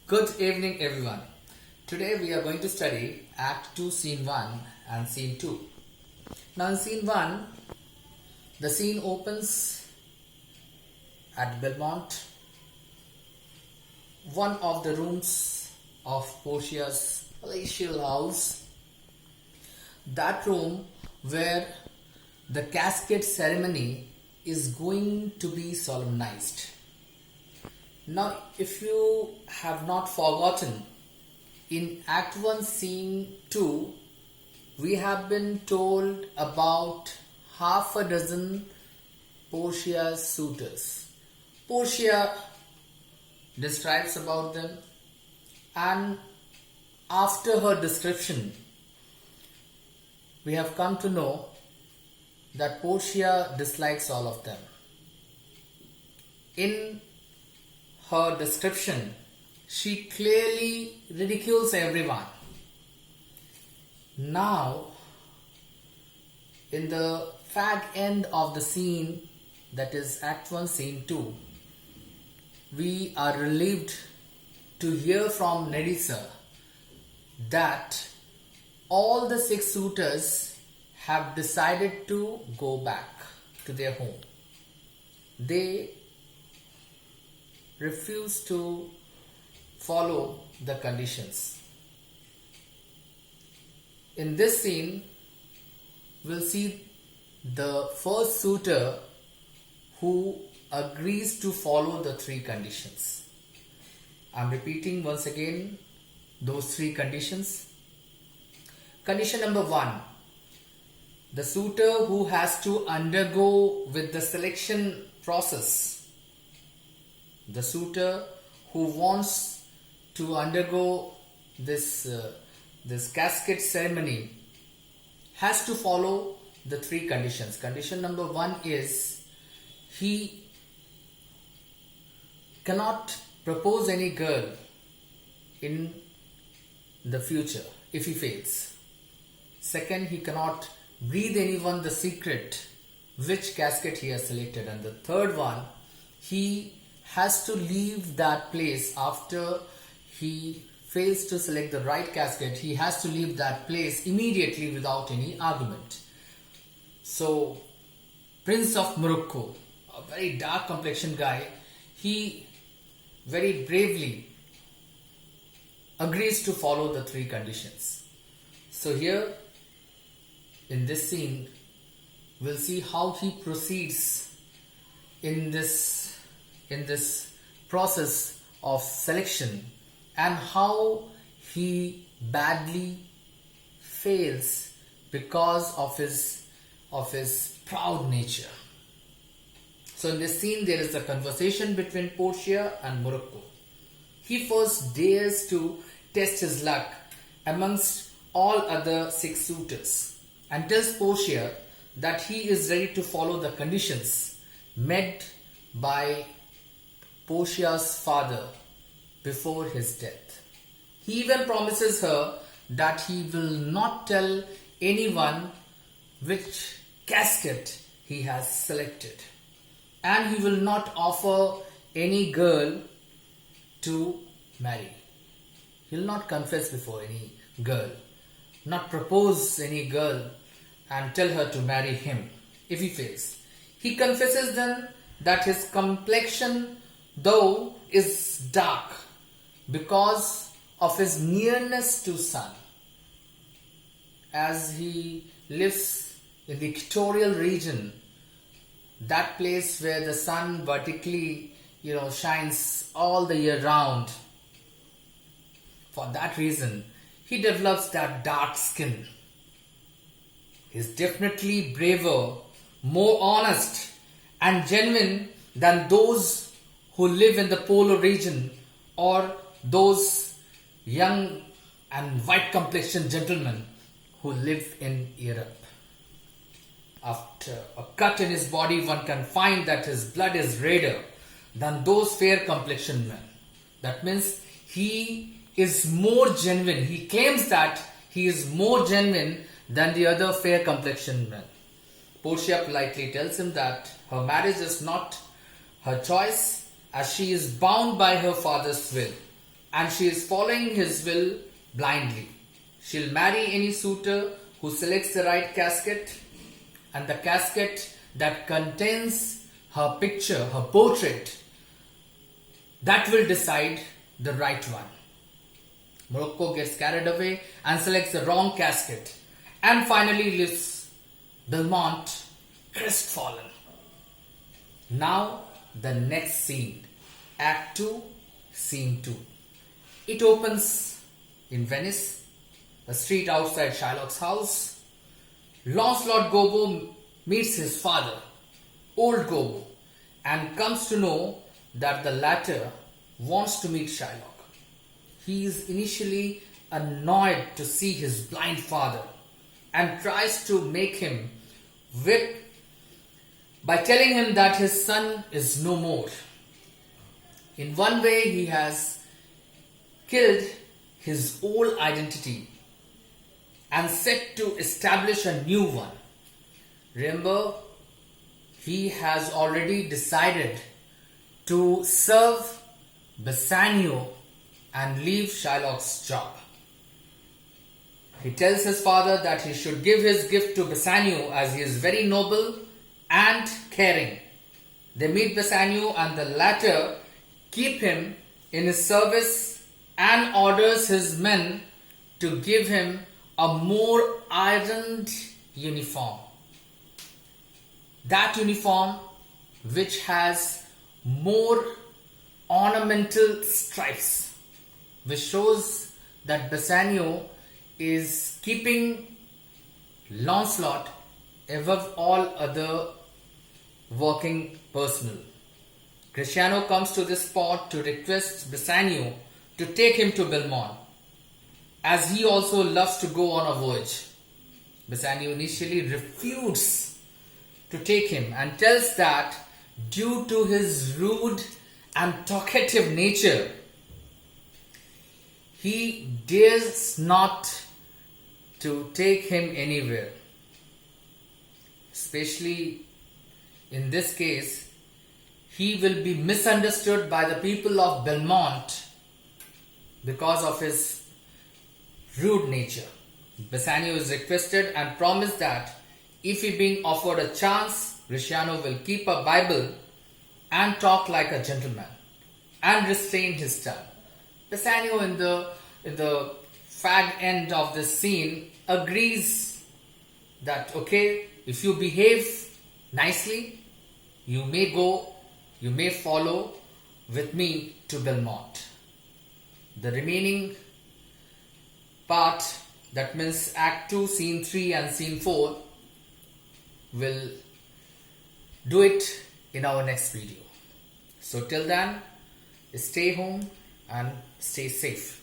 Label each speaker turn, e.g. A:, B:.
A: Good evening, everyone. Today we are going to study Act 2, Scene 1 and Scene 2. Now, in Scene 1, the scene opens at Belmont, one of the rooms of Portia's palatial house. That room where the casket ceremony is going to be solemnized. Now, if you have not forgotten, in Act 1, Scene 2, we have been told about half a dozen Portia's suitors. Portia describes about them, and after her description, we have come to know that Portia dislikes all of them. In her description, she clearly ridicules everyone. Now, in the fag end of the scene, that is Act 1, Scene 2, we are relieved to hear from Nerissa that all the 6 suitors have decided to go back to their home. They refuse to follow the conditions. In this scene, we'll see the first suitor who agrees to follow the 3 conditions. I'm repeating once again those 3 conditions. Condition number 1, the suitor who has to undergo with the selection process. The suitor who wants to undergo this casket ceremony has to follow the 3 conditions. Condition number 1 is he cannot propose any girl in the future if he fails. Second, he cannot breathe anyone the secret which casket he has selected. And the third one, he has to leave that place after he fails to select the right casket. He has to leave that place immediately without any argument. So, Prince of Morocco, a very dark complexion guy, he very bravely agrees to follow the 3 conditions. So here in this scene, we'll see how he proceeds in this process of selection and how he badly fails because of his proud nature. So in this scene, there is a conversation between Portia and Morocco. He first dares to test his luck amongst all other 6 suitors and tells Portia that he is ready to follow the conditions made by Portia's father before his death. He even promises her that he will not tell anyone which casket he has selected, and he will not offer any girl to marry. He will not confess before any girl, not propose any girl and tell her to marry him if he fails. He confesses then that his complexion though is dark because of his nearness to sun. As he lives in the equatorial region, that place where the sun vertically shines all the year round, for that reason he develops that dark skin. He's definitely braver, more honest and genuine than those who live in the polar region or those young and white complexioned gentlemen who live in Europe. After a cut in his body, one can find that his blood is redder than those fair complexioned men. That means he is more genuine. He claims that he is more genuine than the other fair complexioned men. Portia politely tells him that her marriage is not her choice, as she is bound by her father's will. and she is following his will blindly. She'll marry any suitor who selects the right casket, and the casket that contains her picture, her portrait, that will decide the right one. Morocco gets carried away and selects the wrong casket, and finally leaves Belmont crestfallen. Now the next scene, Act 2, Scene 2. It opens in Venice, a street outside Shylock's house. Lancelot Gobbo meets his father, old Gobbo, and comes to know that the latter wants to meet Shylock. He is initially annoyed to see his blind father and tries to make him weep by telling him that his son is no more. In one way, he has killed his old identity and set to establish a new one. Remember, he has already decided to serve Bassanio and leave Shylock's job. He tells his father that he should give his gift to Bassanio as he is very noble and caring. They meet Bassanio and the latter keep him in his service and orders his men to give him a more ironed uniform. That uniform which has more ornamental stripes, which shows that Bassanio is keeping Lancelot above all other working personnel. Cristiano comes to this spot to request Bassanio to take him to Belmont, as he also loves to go on a voyage. Bassanio initially refuses to take him and tells that due to his rude and talkative nature, he dares not to take him anywhere. Especially in this case, he will be misunderstood by the people of Belmont because of his rude nature. Bassanio is requested and promised that if he being offered a chance, Cristiano will keep a Bible and talk like a gentleman and restrain his tongue. Bassanio in the fag end of this scene agrees that okay, if you behave nicely, you may follow with me to Belmont. The remaining part, that means Act 2, Scene 3 and Scene 4, will do it in our next video. So till then, stay home and stay safe.